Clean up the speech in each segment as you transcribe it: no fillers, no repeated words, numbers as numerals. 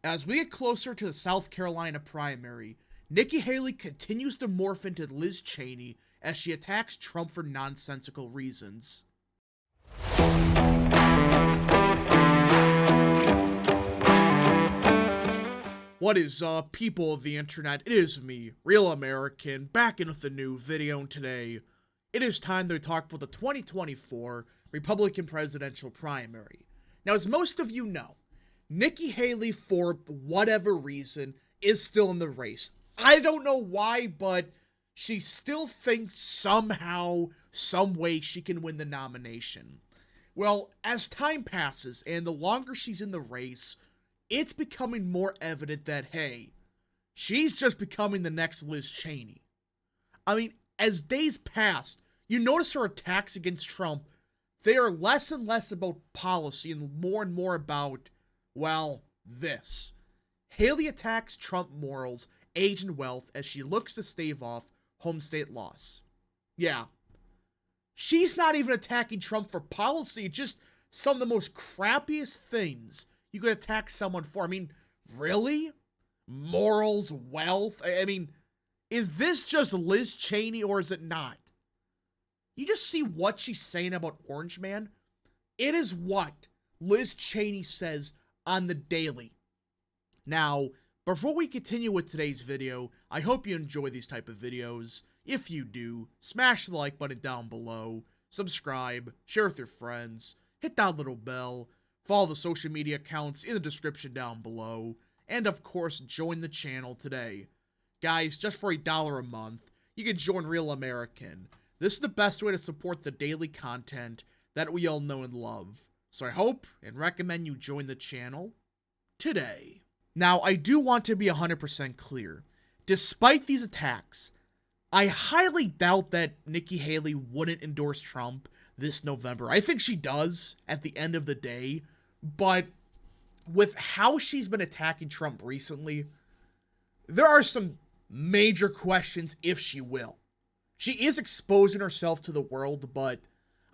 As we get closer to the South Carolina primary, Nikki Haley continues to morph into Liz Cheney as she attacks Trump for nonsensical reasons. What is up, people of the internet? It is me, Real American, back in with a new video, and today it is time to talk about the 2024 Republican presidential primary. Now, as most of you know, Nikki Haley, for whatever reason, is still in the race. I don't know why, but she still thinks somehow, some way she can win the nomination. Well, as time passes and the longer she's in the race, it's becoming more evident that, hey, she's just becoming the next Liz Cheney. I mean, as days pass, you notice her attacks against Trump, they are less and less about policy and more about, well, this. Haley attacks Trump morals, age, and wealth as she looks to stave off home state loss. Yeah. She's not even attacking Trump for policy, just some of the most crappiest things you could attack someone for. I mean, really? Morals, wealth? I mean, is this just Liz Cheney or is it not? You just see what she's saying about Orange Man? It is what Liz Cheney says on the daily. Now, before we continue with today's video, I hope you enjoy these type of videos. If you do, smash the like button down below, subscribe, share with your friends, hit that little bell, follow the social media accounts in the description down below, and of course, join the channel today. Guys, just for $1 a month, you can join Real American. This is the best way to support the daily content that we all know and love. So I hope and recommend you join the channel today. Now, I do want to be 100% clear. Despite these attacks, I highly doubt that Nikki Haley wouldn't endorse Trump this November. I think she does at the end of the day, but with how she's been attacking Trump recently, there are some major questions if she will. She is exposing herself to the world, but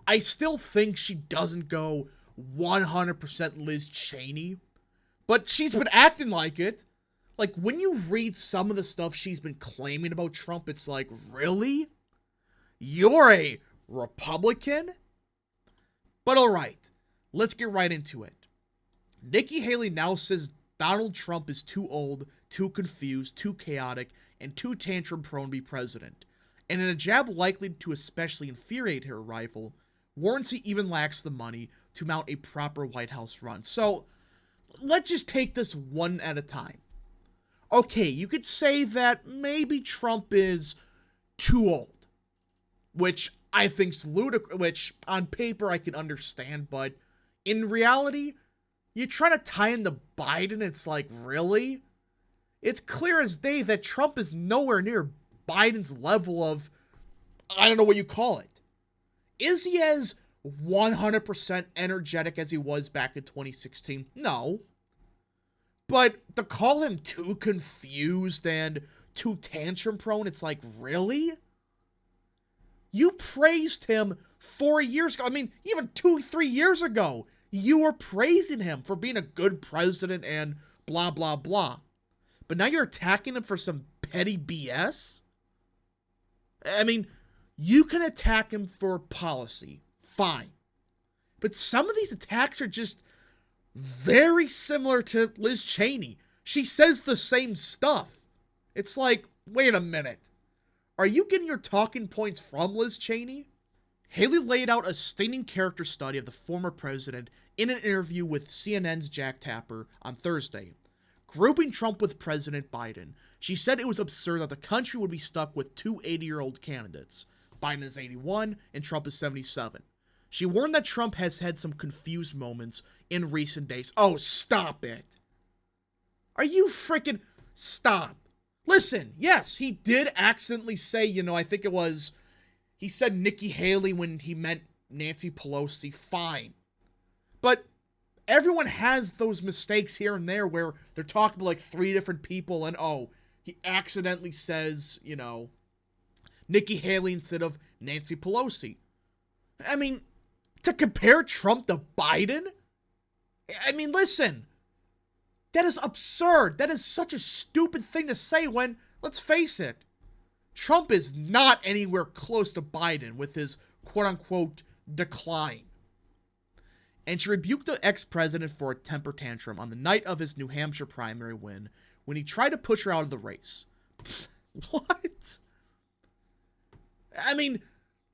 I still think she doesn't go 100% Liz Cheney. But she's been acting like it. Like, when you read some of the stuff she's been claiming about Trump, it's like, really? You're a Republican? But alright, let's get right into it. Nikki Haley now says Donald Trump is too old, too confused, too chaotic, and too tantrum-prone to be president. And in a jab likely to especially infuriate her rival, warns he even lacks the money to mount a proper White House run. So, let's just take this one at a time. Okay, you could say that maybe Trump is too old, which I think's ludicrous, which on paper I can understand, but in reality, you try to tie into Biden, it's like, really? It's clear as day that Trump is nowhere near Biden's level of, I don't know what you call it. Is he as 100% energetic as he was back in 2016? No. But to call him too confused and too tantrum prone, it's like, really? You praised him 4 years ago. I mean, even 2-3 years ago, you were praising him for being a good president and blah, blah, blah. But now you're attacking him for some petty BS? I mean, you can attack him for policy, fine. But some of these attacks are just very similar to Liz Cheney. She says the same stuff. It's like, wait a minute. Are you getting your talking points from Liz Cheney? Haley laid out a stinging character study of the former president in an interview with CNN's Jack Tapper on Thursday. Grouping Trump with President Biden, she said it was absurd that the country would be stuck with two 80-year-old candidates. Biden is 81 and Trump is 77. She warned that Trump has had some confused moments in recent days. Oh, stop it. Are you freaking... Stop. Listen, yes, he did accidentally say, I think it was... He said Nikki Haley when he meant Nancy Pelosi. Fine. But everyone has those mistakes here and there where they're talking about like 3 different people and, oh, he accidentally says, Nikki Haley instead of Nancy Pelosi. I mean... To compare Trump to Biden? I mean, listen. That is absurd. That is such a stupid thing to say when, let's face it, Trump is not anywhere close to Biden with his quote-unquote decline. And she rebuked the ex-president for a temper tantrum on the night of his New Hampshire primary win when he tried to push her out of the race. What? I mean,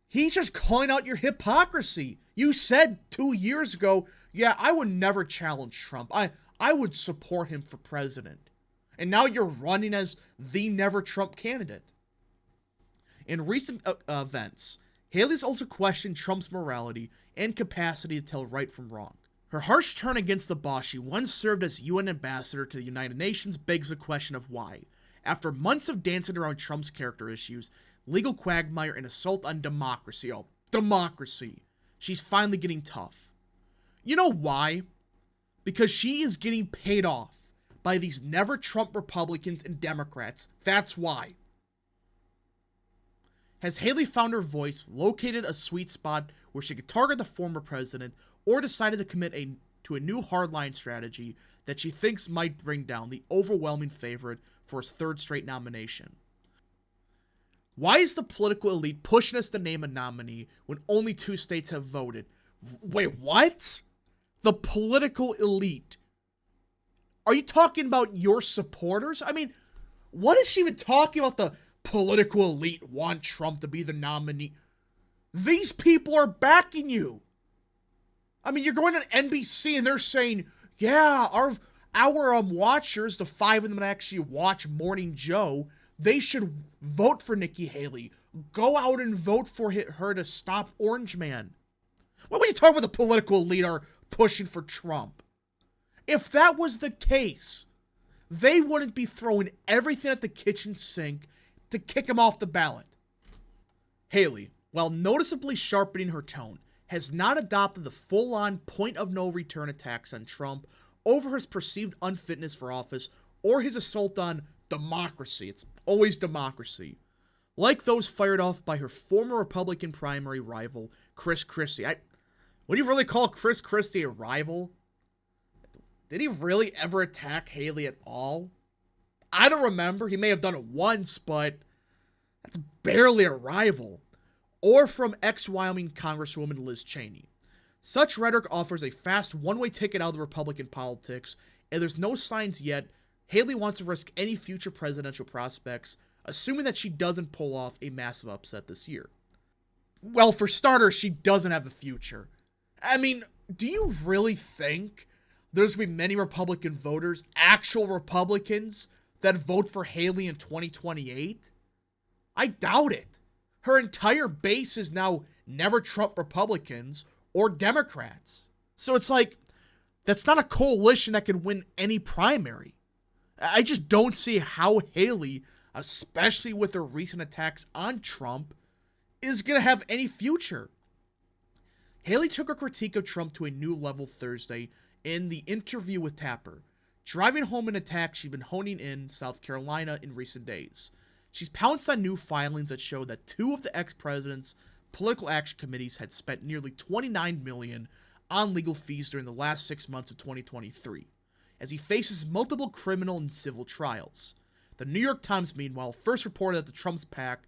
he's just calling out your hypocrisy. You said 2 years ago, yeah, I would never challenge Trump. I would support him for president. And now you're running as the never Trump candidate. In recent events, Haley's also questioned Trump's morality and capacity to tell right from wrong. Her harsh turn against the boss she once served as UN ambassador to the United Nations begs the question of why, after months of dancing around Trump's character issues, legal quagmire, and assault on democracy, she's finally getting tough. You know why? Because she is getting paid off by these never Trump Republicans and Democrats. That's why. Has Haley found her voice, located a sweet spot where she could target the former president, or decided to commit to a new hardline strategy that she thinks might bring down the overwhelming favorite for his third straight nomination? Why is the political elite pushing us to name a nominee when only 2 states have voted? Wait, what? The political elite? Are you talking about your supporters? I mean, what is she even talking about? The political elite want Trump to be the nominee. These people are backing you. I mean, you're going on NBC and they're saying, yeah, our watchers, the 5 of them that actually watch Morning Joe, they should vote for Nikki Haley. Go out and vote for her to stop Orange Man. What were you talking about? The political elite are pushing for Trump. If that was the case, they wouldn't be throwing everything at the kitchen sink to kick him off the ballot. Haley, while noticeably sharpening her tone, has not adopted the full-on point-of-no-return attacks on Trump over his perceived unfitness for office or his assault on democracy. It's always democracy. Like those fired off by her former Republican primary rival, Chris Christie. Would you really call Chris Christie a rival? Did he really ever attack Haley at all? I don't remember. He may have done it once, but that's barely a rival. Or from ex-Wyoming Congresswoman Liz Cheney. Such rhetoric offers a fast one-way ticket out of the Republican politics, and there's no signs yet Haley wants to risk any future presidential prospects, assuming that she doesn't pull off a massive upset this year. Well, for starters, she doesn't have a future. I mean, do you really think there's going to be many Republican voters, actual Republicans, that vote for Haley in 2028? I doubt it. Her entire base is now never Trump Republicans or Democrats. So it's like, that's not a coalition that can win any primary. I just don't see how Haley, especially with her recent attacks on Trump, is going to have any future. Haley took her critique of Trump to a new level Thursday in the interview with Tapper, driving home an attack she'd been honing in South Carolina in recent days. She's pounced on new filings that show that 2 of the ex-president's political action committees had spent nearly $29 million on legal fees during the last 6 months of 2023, as he faces multiple criminal and civil trials. The New York Times, meanwhile, first reported that the Trump's PAC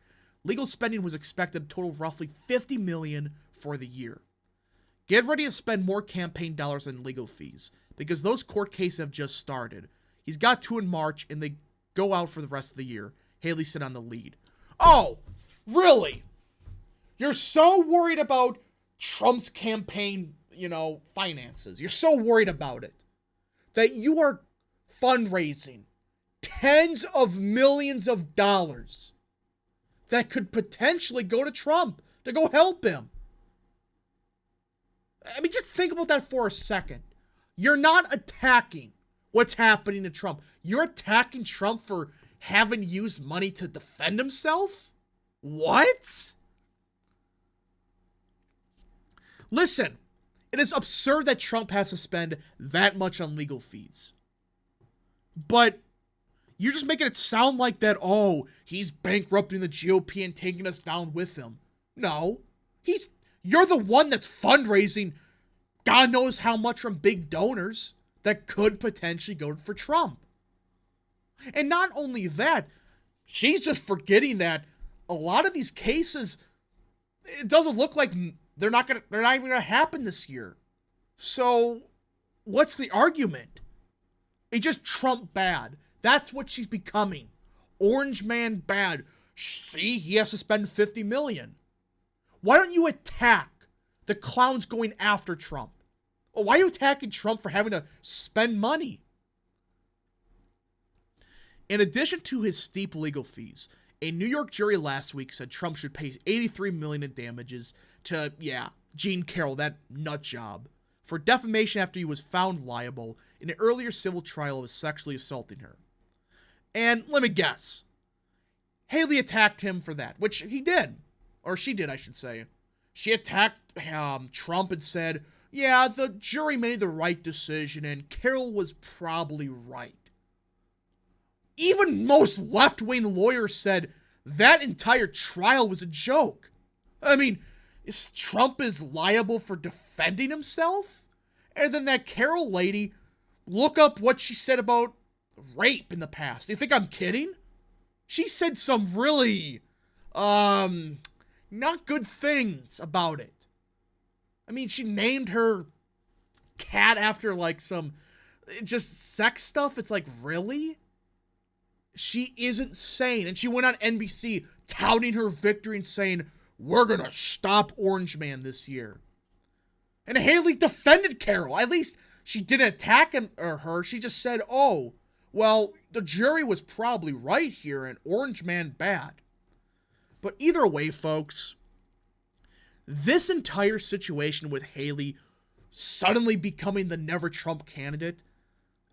legal spending was expected to total roughly $50 million for the year. Get ready to spend more campaign dollars on legal fees, because those court cases have just started. He's got 2 in March, and they go out for the rest of the year. Haley sit on the lead. Oh, really? You're so worried about Trump's campaign, finances. You're so worried about it that you are fundraising tens of millions of dollars that could potentially go to Trump to go help him. I mean, just think about that for a second. You're not attacking what's happening to Trump. You're attacking Trump for having used money to defend himself? What? Listen, it is absurd that Trump has to spend that much on legal fees. But you're just making it sound like that, he's bankrupting the GOP and taking us down with him. No. You're the one that's fundraising God knows how much from big donors that could potentially go for Trump. And not only that, she's just forgetting that a lot of these cases, it doesn't look like they're not even gonna happen this year. So, what's the argument? It's just Trump bad. That's what she's becoming. Orange man bad. See, he has to spend $50 million. Why don't you attack the clowns going after Trump? Why are you attacking Trump for having to spend money? In addition to his steep legal fees, a New York jury last week said Trump should pay $83 million in damages to, Jean Carroll, that nut job, for defamation after he was found liable in an earlier civil trial of sexually assaulting her. And let me guess, Haley attacked him for that, which he did. Or she did, I should say. She attacked Trump and said, yeah, the jury made the right decision and Carroll was probably right. Even most left-wing lawyers said that entire trial was a joke. I mean, Trump is liable for defending himself? And then that Carroll lady, look up what she said about rape in the past. Do you think I'm kidding? She said some really, not good things about it. I mean, she named her cat after, like, some just sex stuff. It's like, really? She isn't sane. And she went on NBC touting her victory and saying, we're gonna stop Orange Man this year. And Haley defended Carroll. At least she didn't attack him or her. She just said, oh, well, the jury was probably right here and Orange Man bad. But either way, folks, this entire situation with Haley suddenly becoming the Never Trump candidate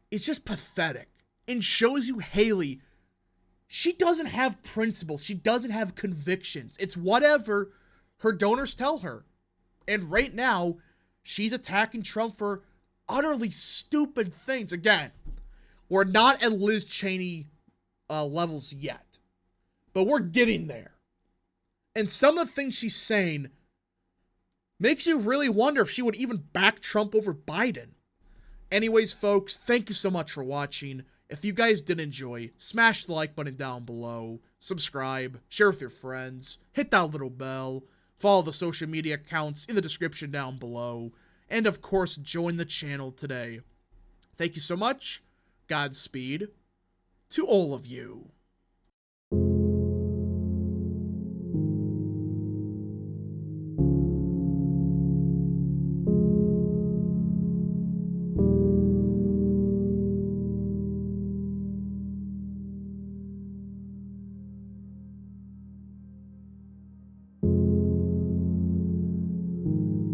is just pathetic and shows you Haley, she doesn't have principles. She doesn't have convictions. It's whatever her donors tell her. And right now, she's attacking Trump for utterly stupid things. Again, we're not at Liz Cheney levels yet, but we're getting there. And some of the things she's saying makes you really wonder if she would even back Trump over Biden. Anyways, folks, thank you so much for watching. If you guys did enjoy, smash the like button down below, subscribe, share with your friends, hit that little bell, follow the social media accounts in the description down below, and of course, join the channel today. Thank you so much. Godspeed to all of you.